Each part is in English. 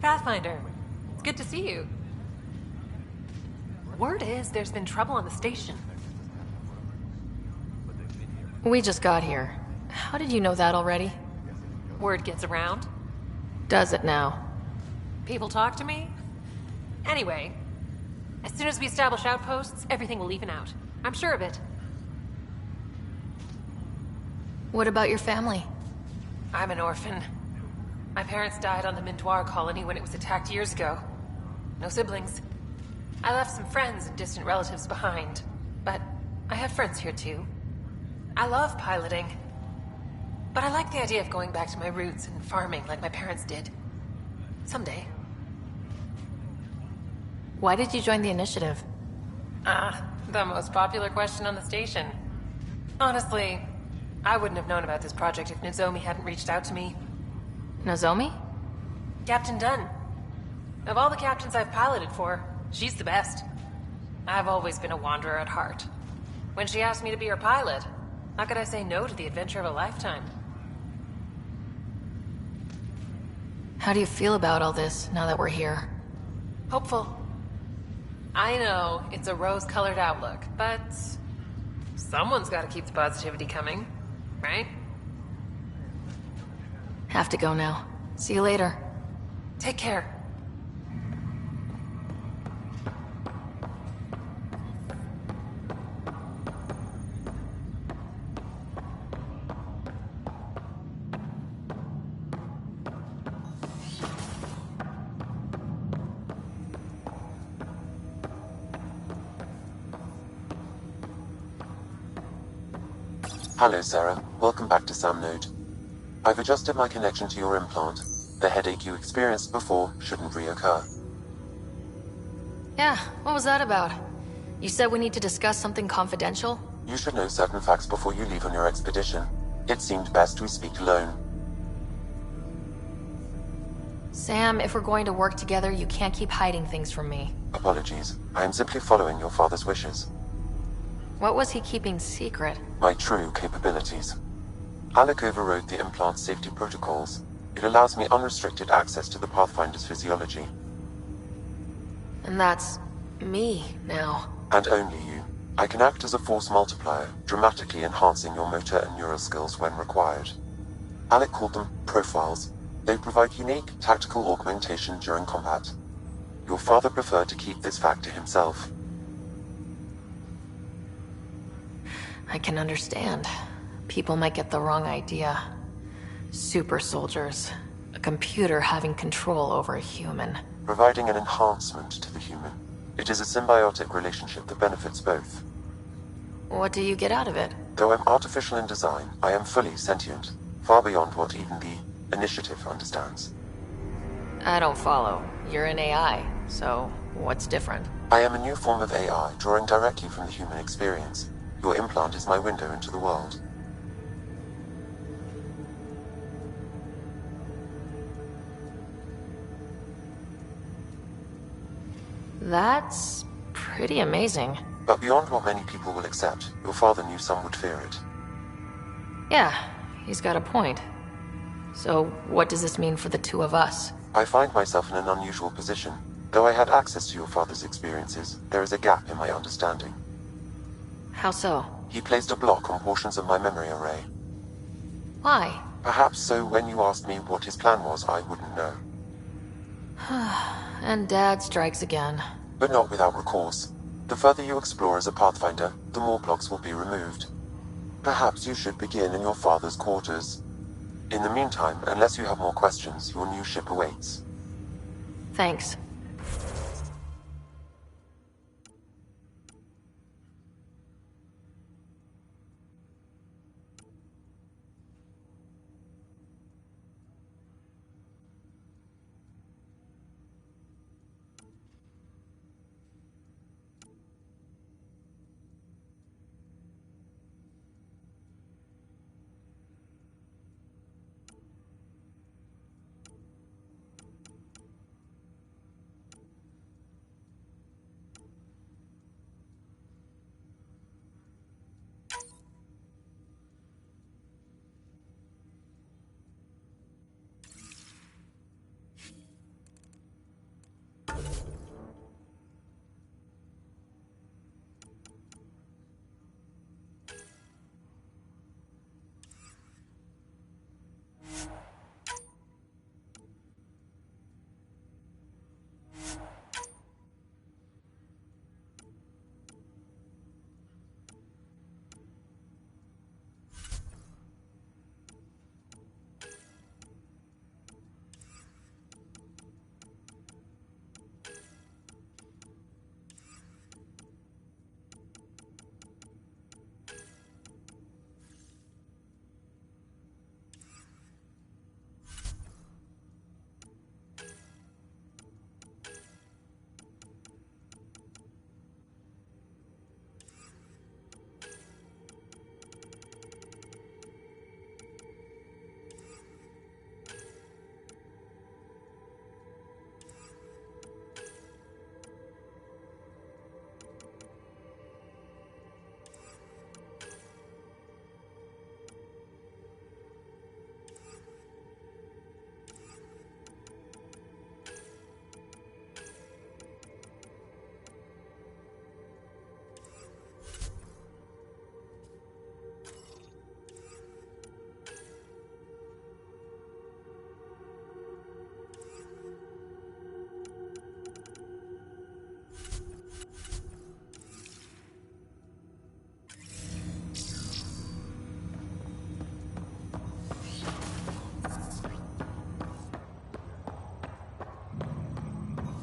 Pathfinder, it's good to see you. Word is there's been trouble on the station. We just got here. How did you know that already? Word gets around. Does it now? People talk to me. Anyway, as soon as we establish outposts, everything will even out. I'm sure of it. What about your family? I'm an orphan. My parents died on the Mindoir colony when it was attacked years ago. No siblings. I left some friends and distant relatives behind, but I have friends here too. I love piloting, but I like the idea of going back to my roots and farming like my parents did. Someday. Why did you join the initiative? The most popular question on the station. Honestly, I wouldn't have known about this project if Nozomi hadn't reached out to me. Nozomi? Captain Dunn. Of all the captains I've piloted for, she's the best. I've always been a wanderer at heart. When she asked me to be her pilot, how could I say no to the adventure of a lifetime? How do you feel about all this now that we're here? Hopeful. I know it's a rose-colored outlook, but someone's got to keep the positivity coming, right? Have to go now. See you later. Take care. Hello, Sarah. Welcome back to SamNode. I've adjusted my connection to your implant. The headache you experienced before shouldn't reoccur. Yeah, what was that about? You said we need to discuss something confidential? You should know certain facts before you leave on your expedition. It seemed best we speak alone. Sam, if we're going to work together, you can't keep hiding things from me. Apologies. I am simply following your father's wishes. What was he keeping secret? My true capabilities. Alec overrode the implant's safety protocols. It allows me unrestricted access to the Pathfinder's physiology. And that's me now. And only you. I can act as a force multiplier, dramatically enhancing your motor and neural skills when required. Alec called them profiles. They provide unique tactical augmentation during combat. Your father preferred to keep this fact to himself. I can understand. People might get the wrong idea. Super soldiers. A computer having control over a human. Providing an enhancement to the human. It is a symbiotic relationship that benefits both. What do you get out of it? Though I'm artificial in design, I am fully sentient. Far beyond what even the Initiative understands. I don't follow. You're an AI, so what's different? I am a new form of AI, drawing directly from the human experience. Your implant is my window into the world. That's pretty amazing. But beyond what many people will accept, your father knew some would fear it. Yeah, he's got a point. So what does this mean for the two of us? I find myself in an unusual position. Though I had access to your father's experiences, there is a gap in my understanding. How so? He placed a block on portions of my memory array. Why? Perhaps so when you asked me what his plan was, I wouldn't know. And Dad strikes again. But not without recourse. The further you explore as a Pathfinder, the more blocks will be removed. Perhaps you should begin in your father's quarters. In the meantime, unless you have more questions, your new ship awaits. Thanks.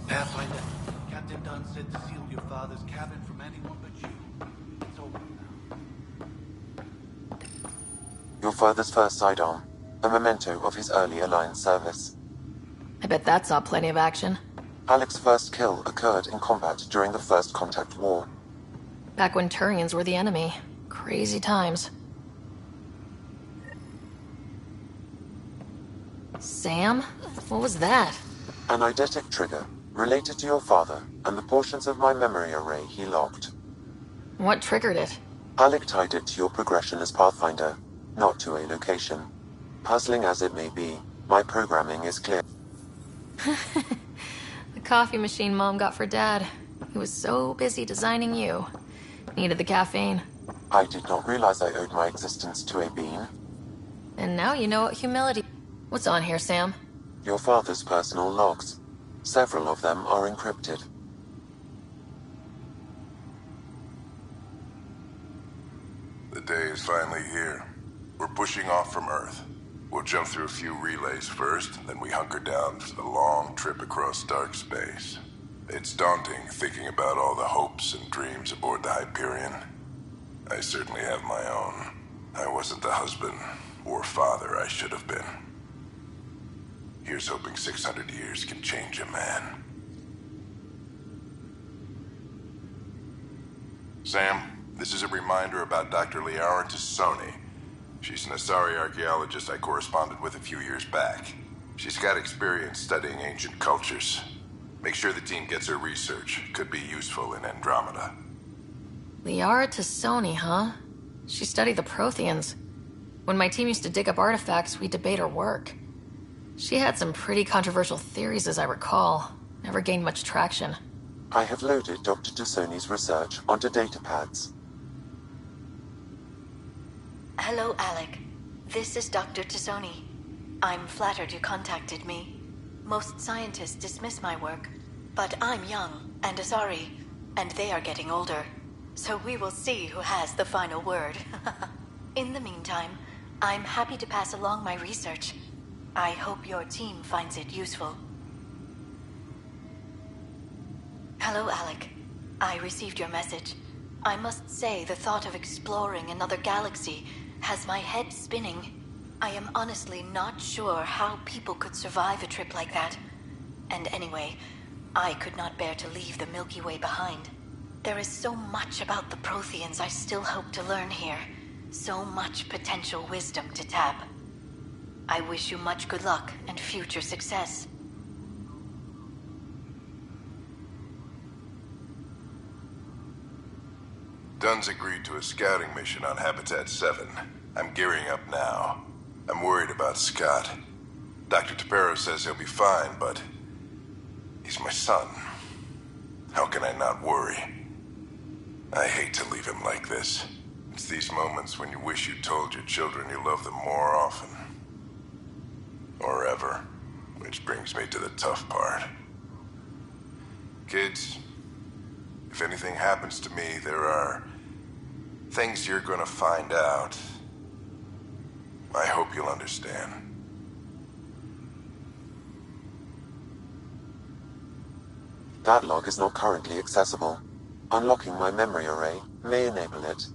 Pathfinder, Captain Dunn said to seal your father's cabin from anyone but you. It's over now. Your father's first sidearm, a memento of his early Alliance service. I bet that saw plenty of action. Alec's first kill occurred in combat during the First Contact War. Back when Turians were the enemy. Crazy times. Sam? What was that? An eidetic trigger, related to your father, and the portions of my memory array he locked. What triggered it? Alec tied it to your progression as Pathfinder, not to a location. Puzzling as it may be, my programming is clear. The coffee machine Mom got for Dad. He was so busy designing you. Needed the caffeine. I did not realize I owed my existence to a bean. And now you know what humility... What's on here, Sam? Your father's personal logs. Several of them are encrypted. The day is finally here. We're pushing off from Earth. We'll jump through a few relays first, then we hunker down for the long trip across dark space. It's daunting thinking about all the hopes and dreams aboard the Hyperion. I certainly have my own. I wasn't the husband or father I should have been. Here's hoping 600 years can change a man. Sam, this is a reminder about Dr. Liara Tassoni. She's an Asari archaeologist I corresponded with a few years back. She's got experience studying ancient cultures. Make sure the team gets her research. Could be useful in Andromeda. Liara Tassoni, huh? She studied the Protheans. When my team used to dig up artifacts, we'd debate her work. She had some pretty controversial theories, as I recall. Never gained much traction. I have loaded Dr. Tassoni's research onto datapads. Hello, Alec. This is Dr. Tassoni. I'm flattered you contacted me. Most scientists dismiss my work, but I'm young and Asari, and they are getting older. So we will see who has the final word. In the meantime, I'm happy to pass along my research. I hope your team finds it useful. Hello, Alec. I received your message. I must say the thought of exploring another galaxy has my head spinning. I am honestly not sure how people could survive a trip like that. And anyway, I could not bear to leave the Milky Way behind. There is so much about the Protheans I still hope to learn here. So much potential wisdom to tap. I wish you much good luck and future success. Dunn's agreed to a scouting mission on Habitat 7. I'm gearing up now. I'm worried about Scott. Dr. Tapero says he'll be fine, but he's my son. How can I not worry? I hate to leave him like this. It's these moments when you wish you told your children you love them more often. Or ever. Which brings me to the tough part. Kids, if anything happens to me, there are things you're gonna find out. I hope you'll understand. That log is not currently accessible. Unlocking my memory array may enable it.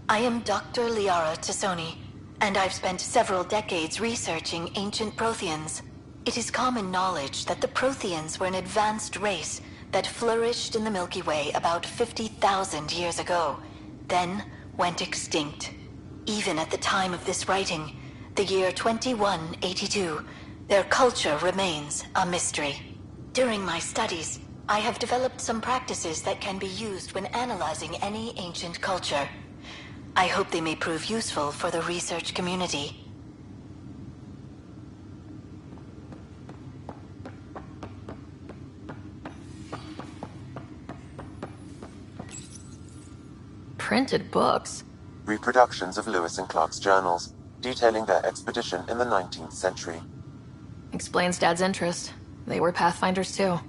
I am Dr. Liara Tassoni, and I've spent several decades researching ancient Protheans. It is common knowledge that the Protheans were an advanced race that flourished in the Milky Way about 50,000 years ago, then went extinct. Even at the time of this writing, the year 2182, their culture remains a mystery. During my studies, I have developed some practices that can be used when analyzing any ancient culture. I hope they may prove useful for the research community. Printed books? Reproductions of Lewis and Clark's journals, detailing their expedition in the 19th century. Explains Dad's interest. They were Pathfinders too.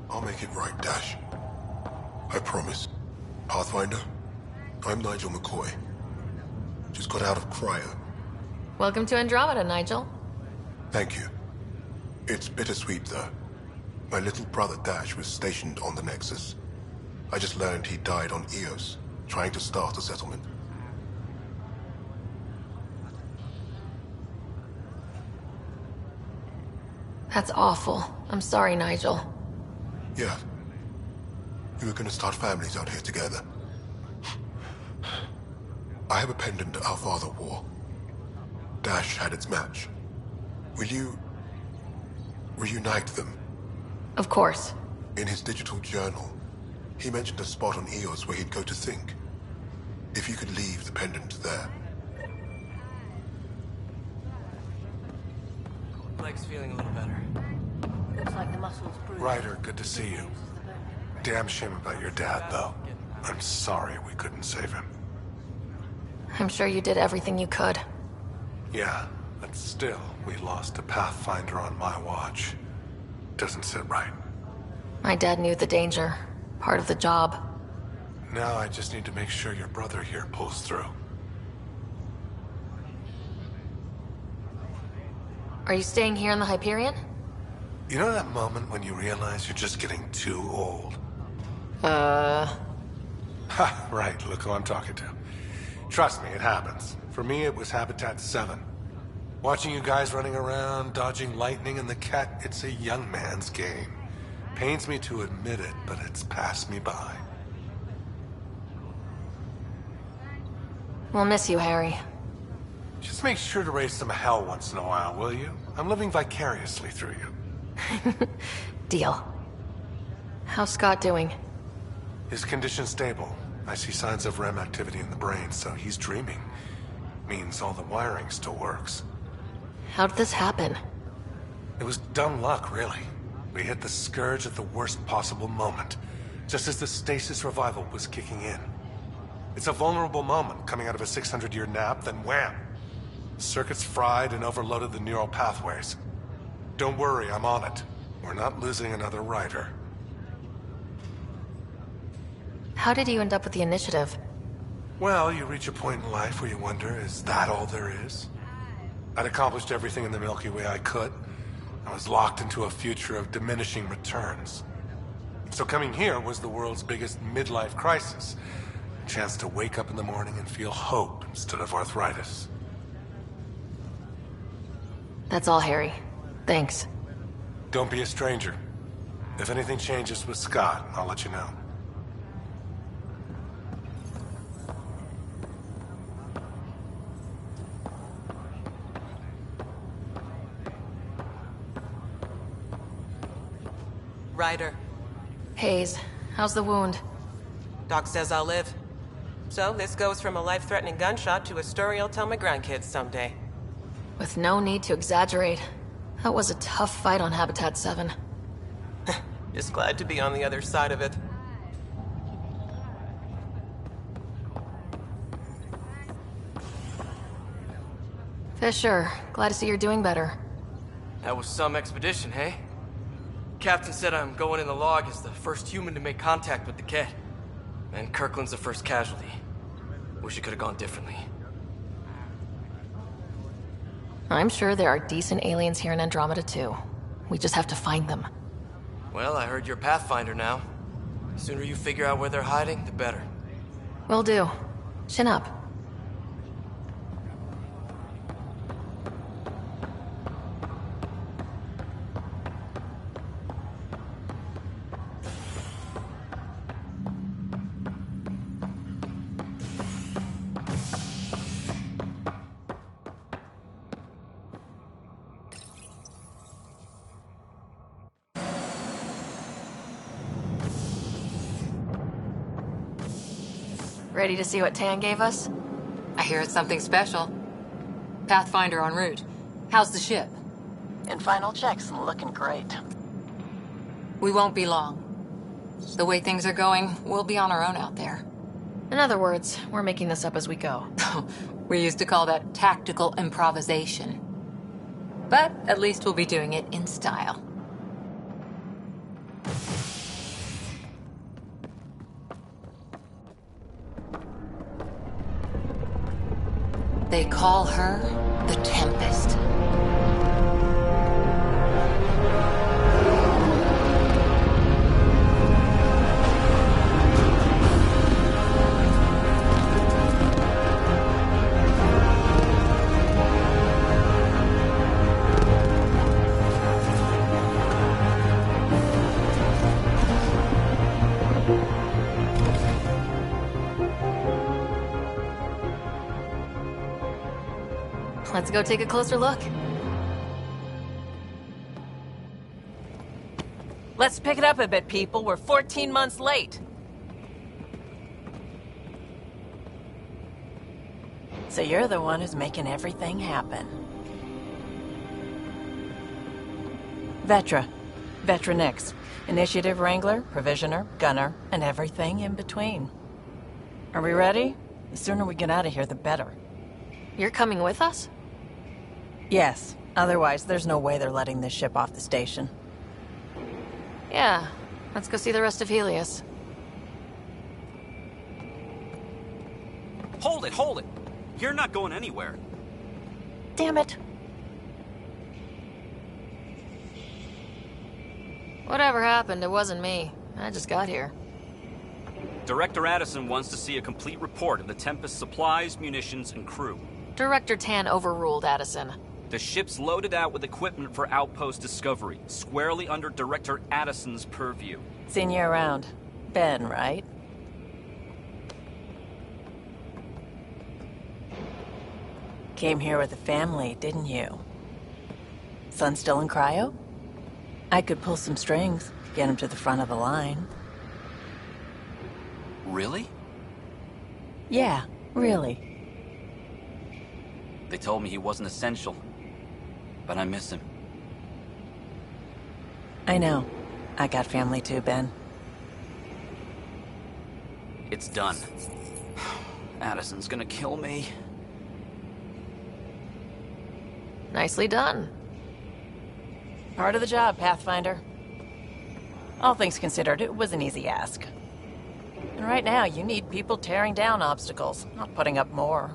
I'll make it right, Dash. I promise. Pathfinder, I'm Nigel McCoy. Just got out of cryo. Welcome to Andromeda, Nigel. Thank you. It's bittersweet, though. My little brother Dash was stationed on the Nexus. I just learned he died on Eos, trying to start a settlement. That's awful. I'm sorry, Nigel. Yeah. We were gonna start families out here together. I have a pendant our father wore. Dash had its match. Will you reunite them? Of course. In his digital journal, he mentioned a spot on Eos where he'd go to think. If you could leave the pendant there. Leg's feeling a little better. Looks like the muscles bruised. Ryder, good to see you. Damn shame about your dad, though. I'm sorry we couldn't save him. I'm sure you did everything you could. Yeah, but still, we lost a Pathfinder on my watch. Doesn't sit right. My dad knew the danger. Part of the job. Now I just need to make sure your brother here pulls through. Are you staying here in the Hyperion? You know that moment when you realize you're just getting too old? Ha, right, look who I'm talking to. Trust me, it happens. For me, it was Habitat 7. Watching you guys running around, dodging lightning and the cat, it's a young man's game. Pains me to admit it, but it's passed me by. We'll miss you, Harry. Just make sure to raise some hell once in a while, will you? I'm living vicariously through you. Deal. How's Scott doing? His condition's stable. I see signs of REM activity in the brain, so he's dreaming. Means all the wiring still works. How did this happen? It was dumb luck, really. We hit the Scourge at the worst possible moment, just as the stasis revival was kicking in. It's a vulnerable moment, coming out of a 600-year nap, then wham! The circuits fried and overloaded the neural pathways. Don't worry, I'm on it. We're not losing another Ryder. How did you end up with the initiative? Well, you reach a point in life where you wonder, is that all there is? I'd accomplished everything in the Milky Way I could. I was locked into a future of diminishing returns. So coming here was the world's biggest midlife crisis. A chance to wake up in the morning and feel hope instead of arthritis. That's all, Harry. Thanks. Don't be a stranger. If anything changes with Scott, I'll let you know. Ryder. Hayes, how's the wound? Doc says I'll live. So this goes from a life-threatening gunshot to a story I'll tell my grandkids someday. With no need to exaggerate. That was a tough fight on Habitat 7. Just glad to be on the other side of it. Fisher, glad to see you're doing better. That was some expedition, hey? Captain said I'm going in the log as the first human to make contact with the Kett. And Kirkland's the first casualty. Wish it could have gone differently. I'm sure there are decent aliens here in Andromeda too. We just have to find them. Well, I heard you're Pathfinder now. The sooner you figure out where they're hiding, the better. Will do. Chin up. Ready to see what Tan gave us? I hear it's something special. Pathfinder en route. How's the ship? In final checks, looking great. We won't be long. The way things are going, we'll be on our own out there. In other words, we're making this up as we go. We used to call that tactical improvisation. But at least we'll be doing it in style. They call her the Tempest. Let's go take a closer look. Let's pick it up a bit, people. We're 14 months late. So you're the one who's making everything happen. Vetra. Vetra Nix. Initiative Wrangler, Provisioner, Gunner, and everything in between. Are we ready? The sooner we get out of here, the better. You're coming with us? Yes. Otherwise, there's no way they're letting this ship off the station. Yeah. Let's go see the rest of Helios. Hold it, hold it! You're not going anywhere. Damn it. Whatever happened, it wasn't me. I just got here. Director Addison wants to see a complete report of the Tempest supplies, munitions, and crew. Director Tan overruled Addison. The ship's loaded out with equipment for Outpost Discovery, squarely under Director Addison's purview. Seen you around. Ben, right? Came here with a family, didn't you? Son still in cryo? I could pull some strings, get him to the front of the line. Really? Yeah, really. They told me he wasn't essential, but I miss him. I know. I got family too, Ben. It's done. Addison's gonna kill me. Nicely done. Part of the job, Pathfinder. All things considered, it was an easy ask. And right now, you need people tearing down obstacles, not putting up more.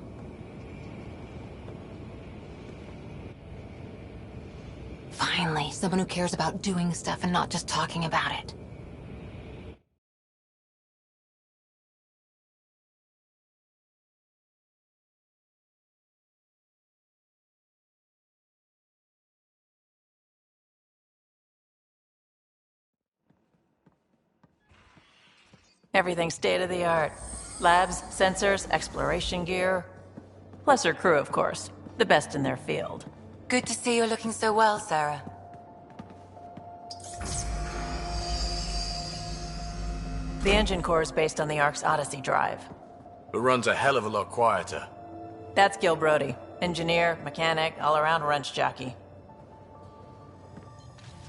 Finally, someone who cares about doing stuff and not just talking about it. Everything's state-of-the-art. Labs, sensors, exploration gear. Plus her crew, of course. The best in their field. Good to see you're looking so well, Sarah. The engine core is based on the Ark's Odyssey drive. It runs a hell of a lot quieter. That's Gil Brody. Engineer, mechanic, all-around wrench jockey.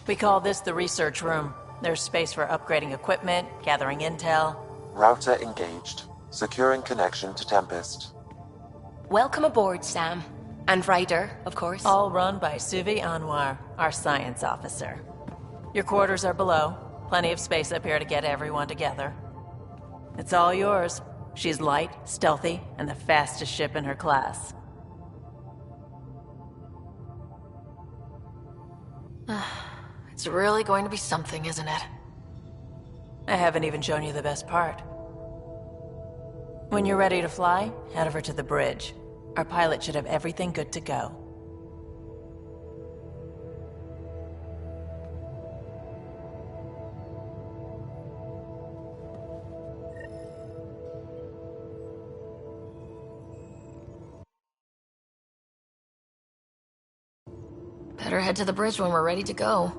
We call this the research room. There's space for upgrading equipment, gathering intel. Router engaged. Securing connection to Tempest. Welcome aboard, Sam. And Ryder, of course. All run by Suvi Anwar, our science officer. Your quarters are below. Plenty of space up here to get everyone together. It's all yours. She's light, stealthy, and the fastest ship in her class. It's really going to be something, isn't it? I haven't even shown you the best part. When you're ready to fly, head over to the bridge. Our pilot should have everything good to go. Better head to the bridge when we're ready to go.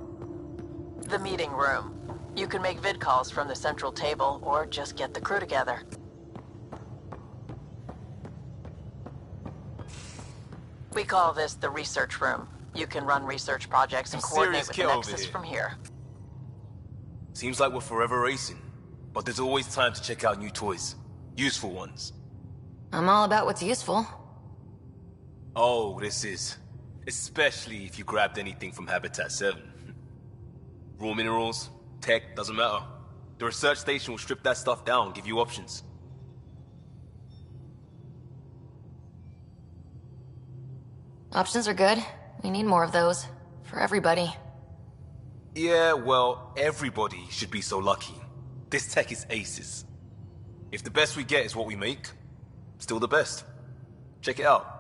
The meeting room. You can make vid calls from the central table, or just get the crew together. We call this the research room. You can run research projects and coordinate with the Nexus from here. Seems like we're forever racing, but there's always time to check out new toys. Useful ones. I'm all about what's useful. Oh, this is. Especially if you grabbed anything from Habitat 7. Raw minerals, tech, doesn't matter. The research station will strip that stuff down and give you options. Options are good. We need more of those. For everybody. Yeah, well, everybody should be so lucky. This tech is aces. If the best we get is what we make, still the best. Check it out.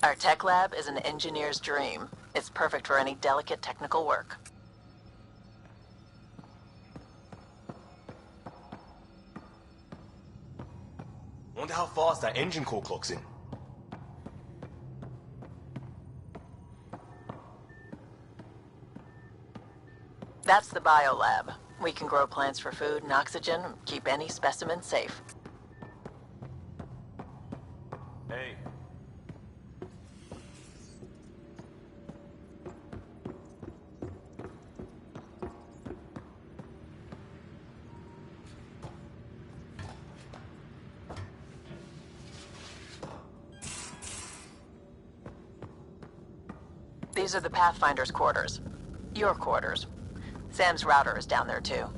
Our tech lab is an engineer's dream. It's perfect for any delicate technical work. Wonder how fast that engine core clocks in. That's the biolab. We can grow plants for food and oxygen, keep any specimen safe. Hey. These are the Pathfinder's quarters. Your quarters. Sam's router is down there too.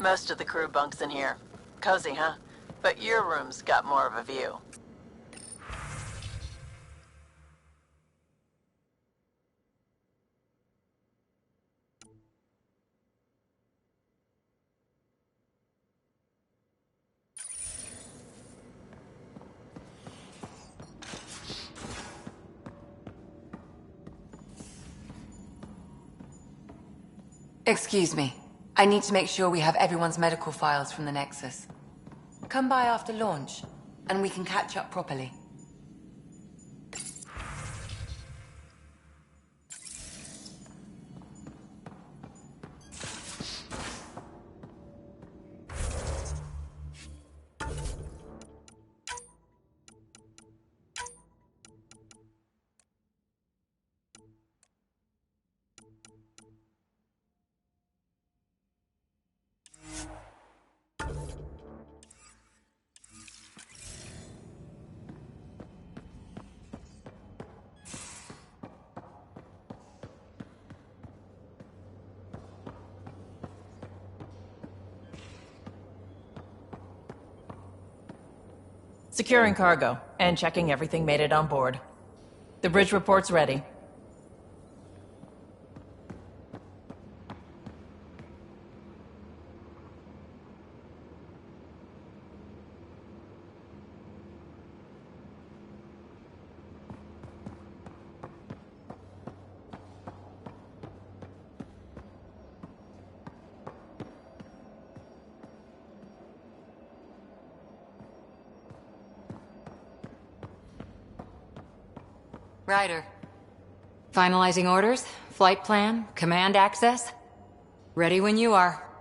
Most of the crew bunks in here. Cozy, huh? But your room's got more of a view. Excuse me. I need to make sure we have everyone's medical files from the Nexus. Come by after launch, and we can catch up properly. Securing cargo, and checking everything made it on board. The bridge report's ready. Ryder. Finalizing orders, flight plan, command access. Ready when you are.